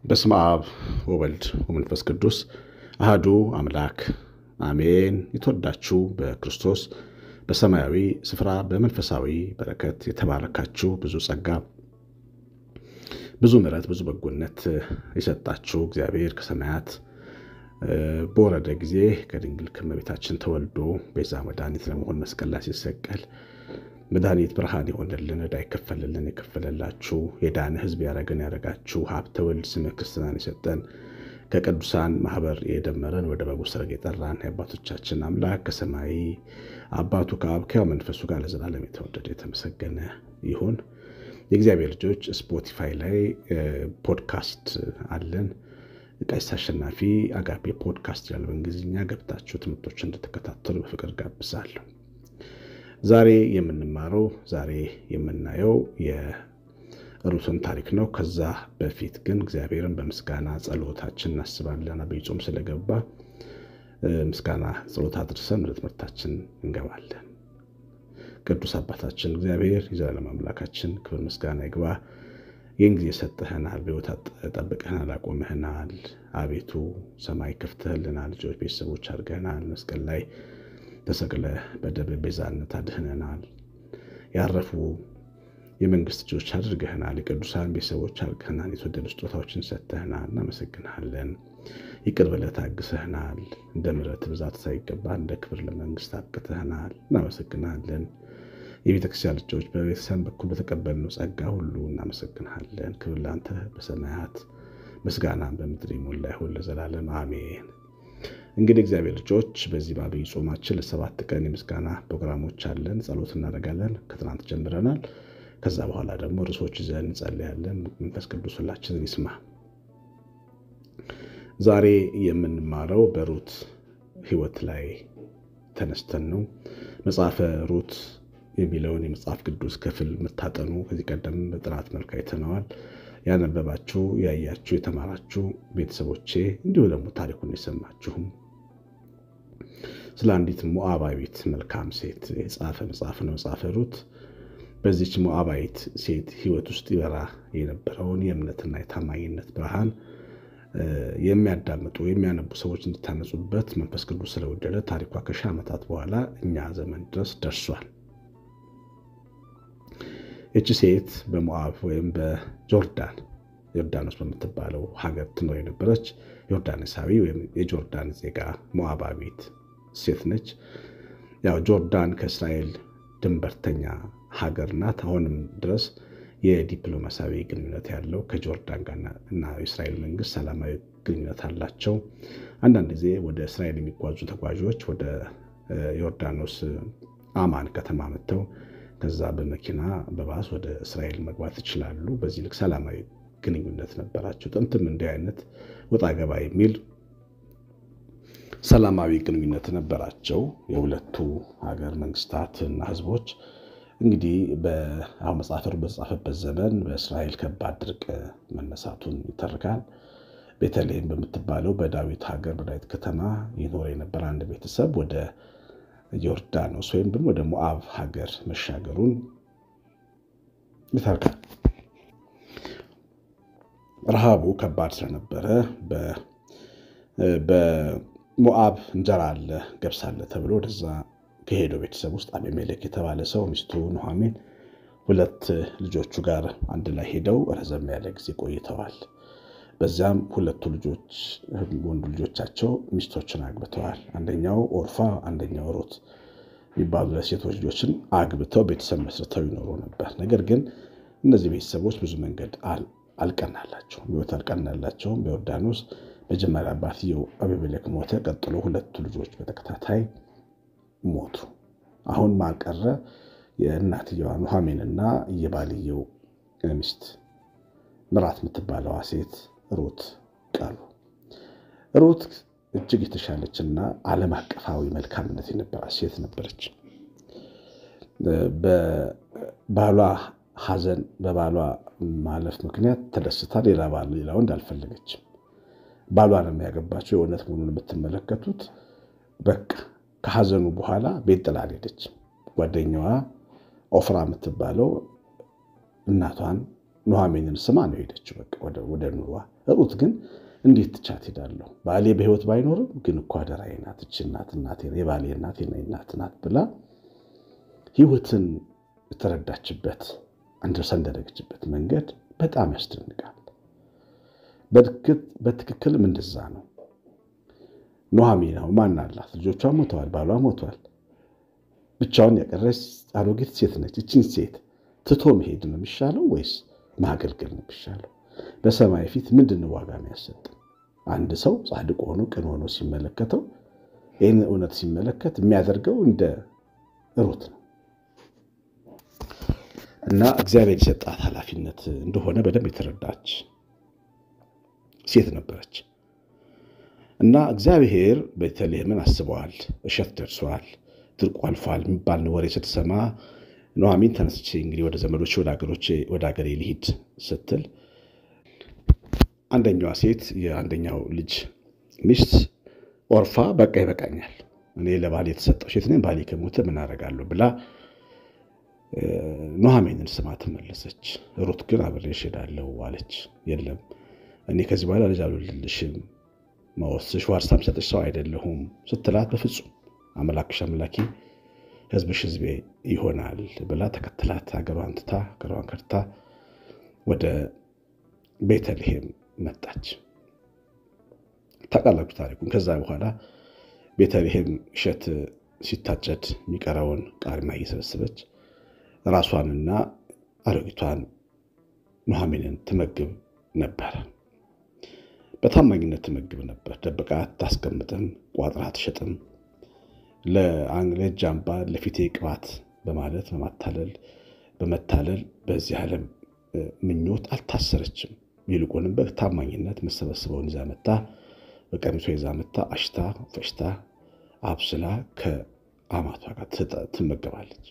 በስመ አብ ወወልድ ወመንፈስ ቅዱስ አሐዱ አምላክ አሜን። የተወዳችሁ በክርስቶስ በሰማያዊ ስፍራ በመንፈሳዊ በረከት የተባረካችሁ ብዙ ጸጋ፣ ብዙ ምሕረት፣ ብዙ በጎነት የሰጣችሁ እግዚአብሔር ከሰማያት በወረደ ጊዜ ከድንግል ከእመቤታችን ተወልዶ ቤዛ መድኃኒት ለመሆን መስቀል ላይ ሲሰቀል መድኃኒት ብርሃን የሆነልን ዕዳ የከፈለልን የከፈለላችሁ የዳነ ሕዝብ ያረገን ያረጋችሁ ሀብተ ወልድ ስመ ክርስትናን የሰጠን ከቅዱሳን ማህበር የደመረን ወደ በጉ ሰርግ የጠራን የአባቶቻችን አምላክ ከሰማይ አባቱ ከአብ ከሕያው መንፈሱ ጋር ለዘላለም የተወደደ የተመሰገነ ይሁን። የእግዚአብሔር ልጆች ስፖቲፋይ ላይ ፖድካስት አለን። ቀሲስ አሸናፊ አጋፔ ፖድካስት ያለው በእንግሊዝኛ ገብታችሁ ትምህርቶች እንድትከታተሉ በፍቅር ጋብዛለሁ። ዛሬ የምናየው የሩትን ታሪክ ነው። ከዛ በፊት ግን እግዚአብሔርን በምስጋና ጸሎታችን እናስባለን። አብይ ጾም ስለገባ ምስጋና ጸሎት አድርሰን ወደ ትምህርታችን እንገባለን። ቅዱስ አባታችን እግዚአብሔር የዘላለም አምላካችን ክብር ምስጋና ይግባ። ይህን ጊዜ ሰጥተህናል፣ በሕይወት ጠብቀህናል፣ አቆመህናል። አቤቱ ሰማይ ከፍተህልናል፣ ልጆች ቤተሰቦች አድርገህናል። መስቀል ላይ ተሰቅለ በደም ቤዛነት አድህነናል። ያረፉ የመንግስት ልጆች አድርገህናል። የቅዱሳን ቤተሰቦች አድርገህናል። የተወደዱ ስጦታዎችን ሰጥተህናል። እናመሰግንሃለን። ይቅር ብለህ ታግሰህናል። እንደ ምሕረት ብዛት ሳይገባ እንደ ክብር ለመንግስት አብቅተህናል። እናመሰግንሃለን። የቤተክርስቲያን ልጆች በቤተሰብ በኩል በተቀበልነው ጸጋ ሁሉ እናመሰግንሃለን። ክብር ላንተ በሰማያት ምስጋናን በምድር ይሞላ ይሁን ለዘላለም አሜን። እንግዲህ እግዚአብሔር ልጆች በዚህ በአብይ ጾማችን ለ7 ቀን የምስጋና ፕሮግራሞች አለን። ጸሎት እናደርጋለን። ከትናንት ጀምረናል። ከዛ በኋላ ደግሞ ርዕሶች ይዘን እንጸልያለን። መንፈስ ቅዱስ ሁላችንን ይስማ። ዛሬ የምንማረው በሩት ሕይወት ላይ ተነስተን ነው። መጽሐፈ ሩት የሚለውን የመጽሐፍ ቅዱስ ክፍል የምታጠኑ ከዚህ ቀደም በጥናት መልክ አይተነዋል። ያነበባችሁ፣ ያያችሁ፣ የተማራችሁ ቤተሰቦቼ እንዲሁ ደግሞ ታሪኩን የሰማችሁም ስለ አንዲት ሞዓባዊት መልካም ሴት የጻፈ መጽሐፍ ነው መጽሐፈ ሩት። በዚች ሞዓባዊት ሴት ሕይወት ውስጥ ይበራ የነበረውን የእምነትና የታማኝነት ብርሃን የሚያዳምጡ የሚያነቡ ሰዎች እንዲታነጹበት መንፈስ ቅዱስ ስለወደደ ታሪኳ ከ1000 ዓመታት በኋላ እኛ ዘመን ድረስ ደርሷል። እቺ ሴት በሞዓብ ወይም ዮርዳኖስ በምትባለው ሀገር ትኖር የነበረች ዮርዳኖሳዊ ወይም የጆርዳን ዜጋ ሞዓባዊት ሴት ነች። ያው ጆርዳን ከእስራኤል ድንበርተኛ ሀገር ናት። አሁንም ድረስ የዲፕሎማሲያዊ ግንኙነት ያለው ከጆርዳን ጋር እና የእስራኤል መንግስት ሰላማዊ ግንኙነት አላቸው። አንዳንድ ጊዜ ወደ እስራኤል የሚጓዙ ተጓዦች ወደ ዮርዳኖስ አማን ከተማ መጥተው ከዛ በመኪና በባስ ወደ እስራኤል መግባት ይችላሉ። በዚህ ልክ ሰላማዊ ግንኙነት ነበራቸው። ጥንትም እንዲህ አይነት ወጣ ገባ የሚል ሰላማዊ ግንኙነት ነበራቸው የሁለቱ ሀገር መንግስታትና ህዝቦች። እንግዲህ አሁን መጽሐፈ ሩት በተጻፈበት ዘመን በእስራኤል ከባድ ድርቅ መነሳቱን ይተርካል። ቤተልሔም በምትባለው በዳዊት ሀገር በዳዊት ከተማ ይኖር የነበረ አንድ ቤተሰብ ወደ ዮርዳኖስ ወይም ደግሞ ወደ ሞዓብ ሀገር መሻገሩን ይተርካል። ረሃቡ ከባድ ስለነበረ በሞዓብ እንጀራ አለ ገብስ አለ ተብሎ ወደዛ ከሄደው ቤተሰብ ውስጥ አቤሜሌክ የተባለ ሰው ሚስቱ ኑኃሚን 2 ልጆቹ ጋር አንድ ላይ ሄደው ረዘም ያለ ጊዜ ቆይተዋል። በዛም 2 ልጆች ወንድ ልጆቻቸው ሚስቶችን አግብተዋል። አንደኛው ኦርፋ አንደኛው ሩት የሚባሉ ሴቶች ልጆችን አግብተው ቤተሰብ መስርተው ይኖሩ ነበር። ነገር ግን እነዚህ ቤተሰቦች ብዙ መንገድ አልቀናላቸውም። በዮርዳኖስ መጀመሪያ አባትየው አቤሜሌክ ሞተ። ቀጥሎ 2 ልጆች በተከታታይ ሞቱ። አሁን ማቀረ የእናትየዋ ኑኃሚንና የባልየው ሚስት ምራት የምትባለዋ ሴት ሩት ቀሩ። ሩት እጅግ የተሻለችና ዓለም አቀፋዊ መልካምነት የነበራት ሴት ነበረች። በባሏ ሐዘን በባሏ ማለፍ ምክንያት ተደስታ ሌላ ወንድ አልፈለገችም። ባሏን የሚያገባቸው የእውነት መሆኑን የምትመለከቱት በቃ ከሐዘኑ በኋላ ቤት ጥላ ሄደች። ጓደኛዋ ኦፍራ የምትባለው እናቷን ኑኃሚንን ስማ ነው ሄደችው። በቃ ወደ ኑሯ። ሩት ግን እንዴት ትቻት ሄዳለሁ? ባሌ በሕይወት ባይኖርም ግን እኮ አደራዬ ናት። እቺ እናቴ የባሌ እናቴ እናት ናት ብላ ሕይወትን የተረዳችበት እንደሰንደረገችበት መንገድ በጣም ያስደንቃል። በትክክልም እንደዛ ነው። ኑኃሚን ማን አላት? ልጆቿ ሞተዋል፣ ባሏ ሞተዋል። ብቻውን ያቀረች አሮጊት ሴት ነች። እቺን ሴት ትቶ መሄድ ነው የሚሻለው ወይስ ማገልገል ነው የሚሻለው? በሰማይ ፊት ምንድነው ዋጋ የሚያሰጥ? አንድ ሰው ጻድቅ ሆኖ ቅን ሆኖ ሲመለከተው ይህን እውነት ሲመለከት የሚያደርገው እንደ ሩት ነው እና እግዚአብሔር የሰጣት ኃላፊነት እንደሆነ በደንብ የተረዳች ሴት ነበረች። እና እግዚአብሔር ቤተልሔምን አስበዋል። እሸት ደርሷል፣ ድርቁ አልፏል የሚባል ወሬ ስትሰማ ኑኃሚን ተነስቼ እንግዲህ ወደ ዘመዶቼ ወደ ሀገሬ ልሂድ ስትል አንደኛዋ ሴት የአንደኛው ልጅ ሚስት ኦርፋ በቃ ይበቃኛል፣ እኔ ለባሌ የተሰጠው ሴት ነኝ፣ ባሌ ከሞተ ምን አደርጋለሁ ብላ ኑኃሚንን ስማ ተመለሰች። ሩት ግን አብሬሽ እሄዳለሁ አለች። የለም እኔ ከዚህ በኋላ ልጅ አልወልድልሽም፣ መወስሽ ዋርሳም ሰጥሽ ሰው አይደለሁም ስትላት በፍጹም አምላክሽ አምላኬ ሕዝብሽ ሕዝቤ ይሆናል ብላ ተከትላት ሀገሯን ከርታ ወደ ቤተልሔም መጣች። ታውቃላችሁ ታሪኩን። ከዛ በኋላ ቤተልሔም እሸት ሲታጨድ የሚቀረውን ቃርማ እየሰበሰበች ራሷንና አሮጊቷን ኑኃሚንን ትመግብ ነበር። በታማኝነት ትመግብ ነበር። ደብቃ አታስቀምጥም፣ ቋጥራ አትሸጥም። ለእጅ አምባር ለፊቴ ቅባት በማለት በመታለል በዚህ ዓለም ምኞት አልታሰረችም። ይልቁንም በታማኝነት መሰበሰበውን ይዛ መጣ። በቀሚሷ ይዛ መጣ። አሽታ ፈሽታ አብስላ ከአማቷ ጋር ትመገባለች።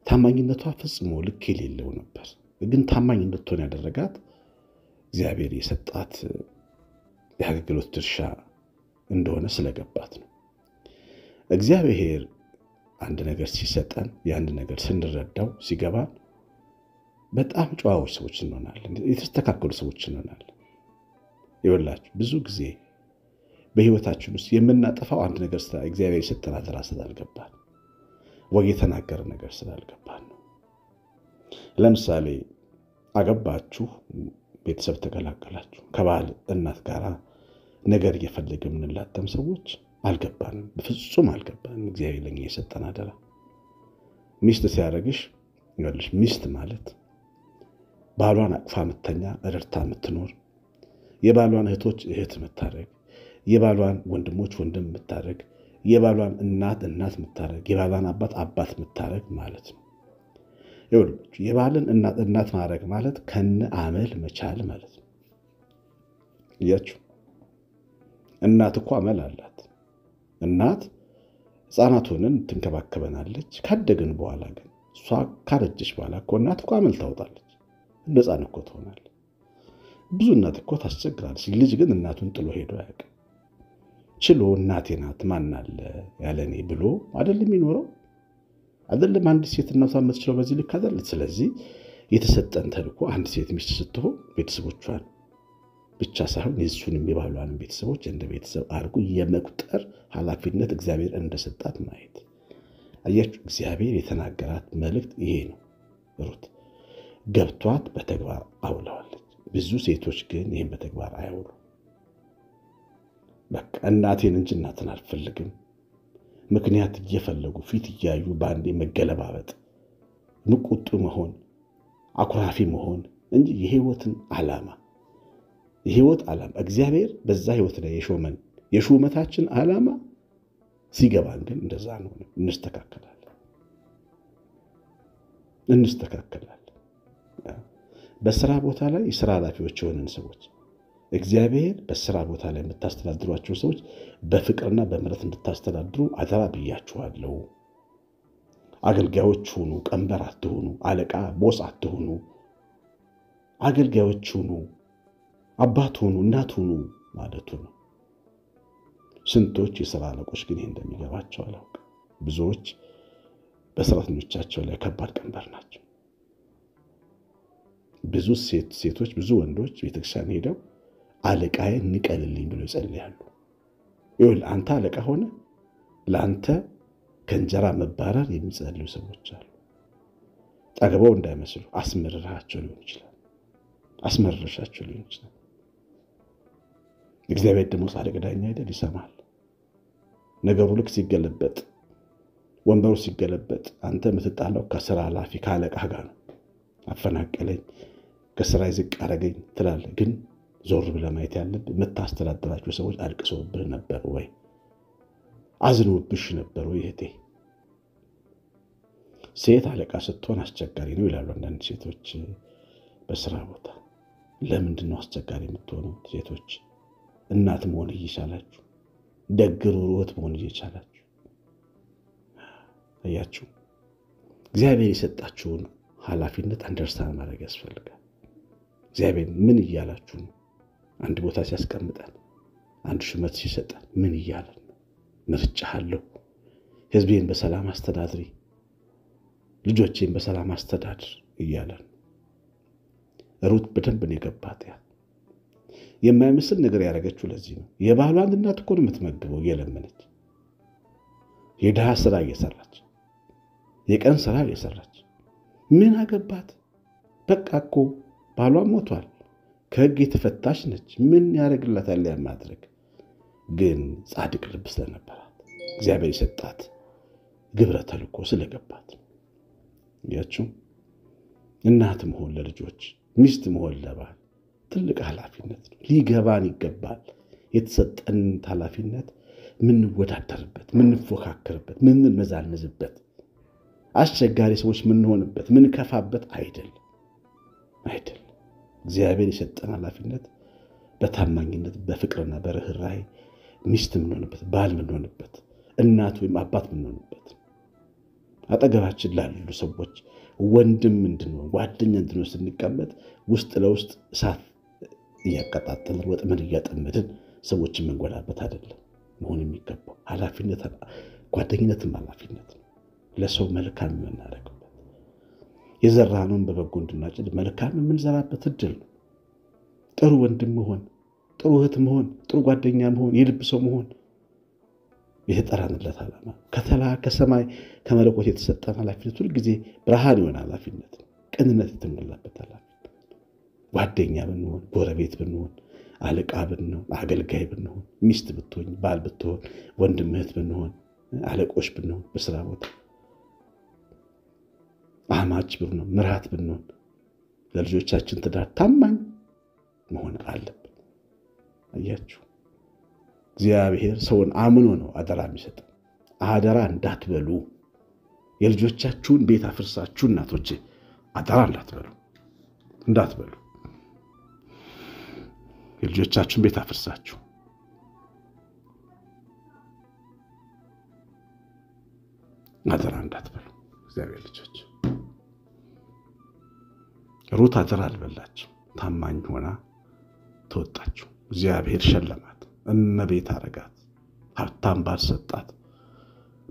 ታማኝነቷ ፈጽሞ ልክ የሌለው ነበር። ግን ታማኝ እንድትሆን ያደረጋት እግዚአብሔር የሰጣት የአገልግሎት ድርሻ እንደሆነ ስለገባት ነው። እግዚአብሔር አንድ ነገር ሲሰጠን የአንድ ነገር ስንረዳው ሲገባን በጣም ጨዋዎች ሰዎች እንሆናለን፣ የተስተካከሉ ሰዎች እንሆናለን። ይኸውላችሁ ብዙ ጊዜ በህይወታችን ውስጥ የምናጠፋው አንድ ነገር እግዚአብሔር የሰጠን አደራ ስላልገባን ወይ የተናገረ ነገር ስላልገባን ነው። ለምሳሌ አገባችሁ፣ ቤተሰብ ተቀላቀላችሁ፣ ከባል እናት ጋር ነገር እየፈለገ የምንላተም ሰዎች አልገባንም፣ በፍጹም አልገባንም። እግዚአብሔር ለኛ የሰጠን አደራ ሚስት ሲያደርግሽ ይኸውልሽ ሚስት ማለት ባሏን አቅፋ የምተኛ ረድታ የምትኖር፣ የባሏን እህቶች እህት የምታደርግ፣ የባሏን ወንድሞች ወንድም የምታደርግ፣ የባሏን እናት የምታደርግ፣ የባሏን አባት የምታደርግ ማለት ነው። ይኸውልሽ የባልን እናት ማድረግ ማለት ከነ አመል መቻል ማለት ነው። እያችሁ እናት እኮ አመል አላት። እናት ሕፃናቱንን ትንከባከበናለች። ካደግን በኋላ ግን እሷ ካረጀች በኋላ እኮ እናት እኮ አመል ታወጣለች። እንደ ሕፃን እኮ ትሆናለች። ብዙ እናት እኮ ታስቸግራለች። ልጅ ግን እናቱን ጥሎ ሄዶ አያውቅም። ችሎ እናቴ ናት ማን አለ ያለኔ ብሎ አይደለም የሚኖረው። አይደለም አንድ ሴት እናቷን የምትችለው በዚህ ልክ አይደለች። ስለዚህ የተሰጠን ተልእኮ አንድ ሴት ሚስት ስትሆን ቤተሰቦቿን ብቻ ሳይሆን የእሱንም የባሏን ቤተሰቦች እንደ ቤተሰብ አድርጎ የመቁጠር ኃላፊነት እግዚአብሔር እንደሰጣት ማየት። አያችሁ እግዚአብሔር የተናገራት መልእክት ይሄ ነው። ሩት ገብቷት በተግባር አውለዋለች። ብዙ ሴቶች ግን ይህን በተግባር አያውሉ። በቃ እናቴን እንጂ እናትን አልፈልግም ምክንያት እየፈለጉ ፊት እያዩ በአንዴ መገለባበጥ፣ ምቁጡ መሆን፣ አኩራፊ መሆን እንጂ የህይወትን ዓላማ እግዚአብሔር በዛ ህይወት ላይ የሹመታችን ዓላማ ሲገባን ግን እንደዛ ነው። እንስተካከላለን። በስራ ቦታ ላይ የስራ ኃላፊዎች የሆነን ሰዎች እግዚአብሔር በስራ ቦታ ላይ የምታስተዳድሯቸው ሰዎች በፍቅርና በምሕረት እንድታስተዳድሩ አደራ ብያችኋለሁ። አገልጋዮች ሁኑ፣ ቀንበር አትሁኑ፣ አለቃ ቦስ አትሁኑ። አገልጋዮች ሁኑ፣ አባት ሁኑ፣ እናት ሁኑ ማለቱ ነው። ስንቶች የሥራ አለቆች ግን ይሄ እንደሚገባቸው አላውቅም። ብዙዎች በሰራተኞቻቸው ላይ ከባድ ቀንበር ናቸው። ብዙ ሴቶች ብዙ ወንዶች ቤተክርስቲያን ሄደው አለቃዬ ንቀልልኝ ብለው ይጸልያሉ። ይኸውልህ አንተ አለቃ ሆነ ለአንተ ከእንጀራ መባረር የሚጸልዩ ሰዎች አሉ። ጠግበው እንዳይመስሉ አስመርራቸው ሊሆን ይችላል። አስመርረሻቸው ሊሆን ይችላል። እግዚአብሔር ደግሞ ጻድቅ ዳኛ አይደል? ይሰማል። ነገሩ ልክ ሲገለበጥ ወንበሩ ሲገለበጥ አንተ የምትጣለው ከስራ ኃላፊ ከአለቃ ጋር ነው። አፈናቀለኝ፣ ከስራ ዝቅ አረገኝ ትላለህ። ግን ዞር ብለህ ማየት ያለብህ የምታስተዳድራቸው ሰዎች አልቅሰውብህ ነበር ወይ? አዝነውብሽ ነበር ወይ? እህቴ ሴት አለቃ ስትሆን አስቸጋሪ ነው ይላሉ አንዳንድ ሴቶች በስራ ቦታ። ለምንድን ነው አስቸጋሪ የምትሆነው? ሴቶች እናት መሆን እየቻላችሁ፣ ደግ ሩህሩህ መሆን እየቻላችሁ፣ አያችሁ እግዚአብሔር የሰጣችሁን ኃላፊነት አንደርስታንድ ማድረግ ያስፈልጋል። እግዚአብሔር ምን እያላችሁ ነው? አንድ ቦታ ሲያስቀምጠን፣ አንድ ሹመት ሲሰጠን ምን እያለን ነው? መርጬሃለሁ፣ ህዝቤን በሰላም አስተዳድሪ፣ ልጆቼን በሰላም አስተዳድር እያለን። ሩት በደንብ ነው የገባት። የማይመስል ነገር ያደረገችው ለዚህ ነው። የባሏን እናት እኮ ነው የምትመግበው እየለመነች፣ የድሃ ስራ እየሰራች፣ የቀን ስራ እየሰራች። ምን አገባት? በቃ እኮ ባሏ ሞቷል፣ ከህግ የተፈታች ነች። ምን ያደርግላታል? ያን ማድረግ ግን ጻድቅ ልብ ስለነበራት እግዚአብሔር የሰጣት ግብረ ተልኮ ስለገባት። ያችሁ እናት መሆን ለልጆች፣ ሚስት መሆን ለባል ትልቅ ኃላፊነት ነው። ሊገባን ይገባል። የተሰጠን ኃላፊነት ምንወዳደርበት፣ ምንፎካከርበት፣ ምንመዛነዝበት፣ አስቸጋሪ ሰዎች ምንሆንበት፣ ምንከፋበት አይደል። እግዚአብሔር የሰጠን ኃላፊነት በታማኝነት በፍቅርና በርህራሄ ሚስት ምንሆንበት፣ ባል ምንሆንበት፣ እናት ወይም አባት ምንሆንበት፣ አጠገባችን ላሉ ሰዎች ወንድም እንድንሆን ጓደኛ እንድንሆን ስንቀመጥ ውስጥ ለውስጥ እሳት እያቀጣጠልን ወጥመድ እያጠመድን ሰዎችን መንጎዳበት አይደለም መሆን የሚገባው። ኃላፊነት ጓደኝነትም ኃላፊነት ነው። ለሰው መልካም የምናደርግበት የዘራነውን በበጎ እንድናጭድ መልካም የምንዘራበት እድል ነው። ጥሩ ወንድም መሆን፣ ጥሩ እህት መሆን፣ ጥሩ ጓደኛ መሆን፣ የልብ ሰው መሆን የተጠራንለት ዓላማ ከሰማይ ከመለኮት የተሰጠን ኃላፊነት ሁልጊዜ ብርሃን የሆነ ኃላፊነት ነው። ቅንነት የተሞላበት ኃላፊነት። ጓደኛ ብንሆን፣ ጎረቤት ብንሆን፣ አለቃ ብንሆን፣ አገልጋይ ብንሆን፣ ሚስት ብትሆን፣ ባል ብትሆን፣ ወንድም እህት ብንሆን፣ አለቆች ብንሆን፣ በስራ ቦታ አማች ብንሆን፣ ምርሃት ብንሆን፣ ለልጆቻችን ትዳር ታማኝ መሆን አለብን። አያችሁ እግዚአብሔር ሰውን አምኖ ነው አደራ የሚሰጠው። አደራ እንዳትበሉ፣ የልጆቻችሁን ቤት አፍርሳችሁ እናቶቼ አደራ እንዳትበሉ፣ የልጆቻችሁን ቤት አፍርሳችሁ አደራ እንዳትበሉ። እግዚአብሔር ልጆች ሩት አደራ አልበላችሁ፣ ታማኝ ሆና ተወጣችሁ። እግዚአብሔር ሸለማት፣ እመቤት አረጋት። ሀብታም ባል ሰጣት፣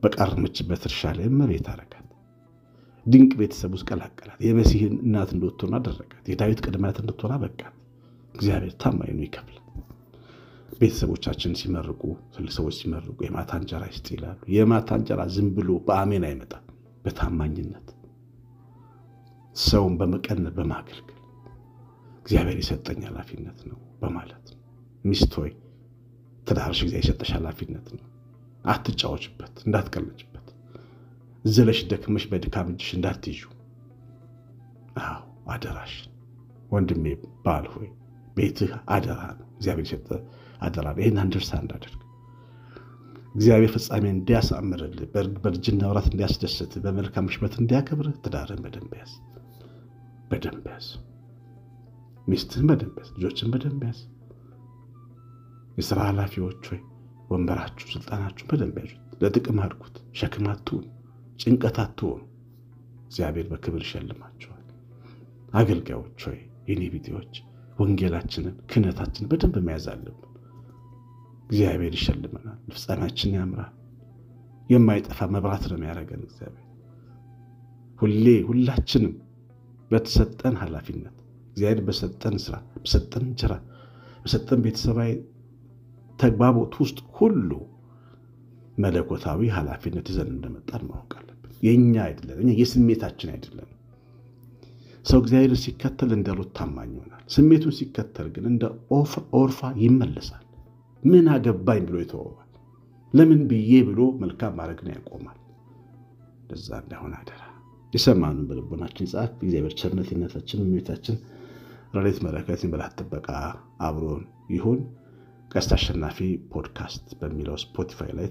በቃረመችበት እርሻ ላይ እመቤት አረጋት። ድንቅ ቤተሰብ ውስጥ ቀላቀላት። የመሲህን እናት እንድትሆን አደረጋት። የዳዊት ቅድሚያት እንድትሆን በቃት። እግዚአብሔር ታማኝ ነው፣ ይከፍላል። ቤተሰቦቻችን ሲመርቁ፣ ትልቅ ሰዎች ሲመርቁ የማታ እንጀራ ይስጥ ይላሉ። የማታ እንጀራ ዝም ብሎ በአሜን አይመጣም። በታማኝነት ሰውን በመቀነት በማገልገል እግዚአብሔር የሰጠኝ ኃላፊነት ነው በማለት ሚስት ሆይ ትዳርሽ እግዚአብሔር የሰጠሽ ኃላፊነት ነው። አትጫወችበት፣ እንዳትቀለጭበት፣ ዘለሽ ደክመሽ በድካም እጅሽ እንዳትይዙ። አዎ አደራሽ ወንድሜ ባል ሆይ ቤትህ አደራ ነው። እግዚአብሔር የሰጠ አደራ ነው። ይሄን አንደርስታንድ አድርግ። እግዚአብሔር ፍጻሜ እንዲያሳምርልህ፣ በልጅና ወራት እንዲያስደስት፣ በመልካም ሽበት እንዲያከብርህ ትዳርን በደንብ ያዝ፣ ሚስትህን በደንብ ያዝ፣ ልጆችን በደንብ ያዝ። የሥራ ኃላፊዎች ሆይ ወንበራችሁ፣ ስልጣናችሁ በደንብ ያዙት። ለጥቅም አድርጉት። ሸክም አትሁኑ፣ ጭንቀት አትሁኑ። እግዚአብሔር በክብር ይሸልማችኋል። አገልጋዮች ሆይ የኔ ቢጤዎች ወንጌላችንን ክህነታችንን በደንብ መያዝ አለብን። እግዚአብሔር ይሸልመናል። ፍጻሜያችን ያምራል። የማይጠፋ መብራት ነው የሚያደርገን እግዚአብሔር። ሁላችንም በተሰጠን ኃላፊነት እግዚአብሔር በሰጠን ስራ፣ በሰጠን እንጀራ፣ በሰጠን ቤተሰባዊ ተግባቦት ውስጥ ሁሉ መለኮታዊ ኃላፊነት ይዘን እንደመጣን ማወቅ አለብን። የኛ አይደለም፣ እኛ የስሜታችን አይደለም። ሰው እግዚአብሔርን ሲከተል እንደ ሩት ታማኝ ይሆናል። ስሜቱን ሲከተል ግን እንደ ኦርፋ ይመለሳል። ምን አገባኝ ብሎ ይተወዋል። ለምን ብዬ ብሎ መልካም ማድረግን ያቆማል። ለዛ እንዳይሆን አደራ። የሰማኑን በልቦናችን ጻፍ። እግዚአብሔር ቸርነታችን፣ ምሕረታችን፣ ረድኤት በረከትን በላት ጥበቃ አብሮን ይሁን። ቀሲስ አሸናፊ ፖድካስት በሚለው ስፖቲፋይ ላይ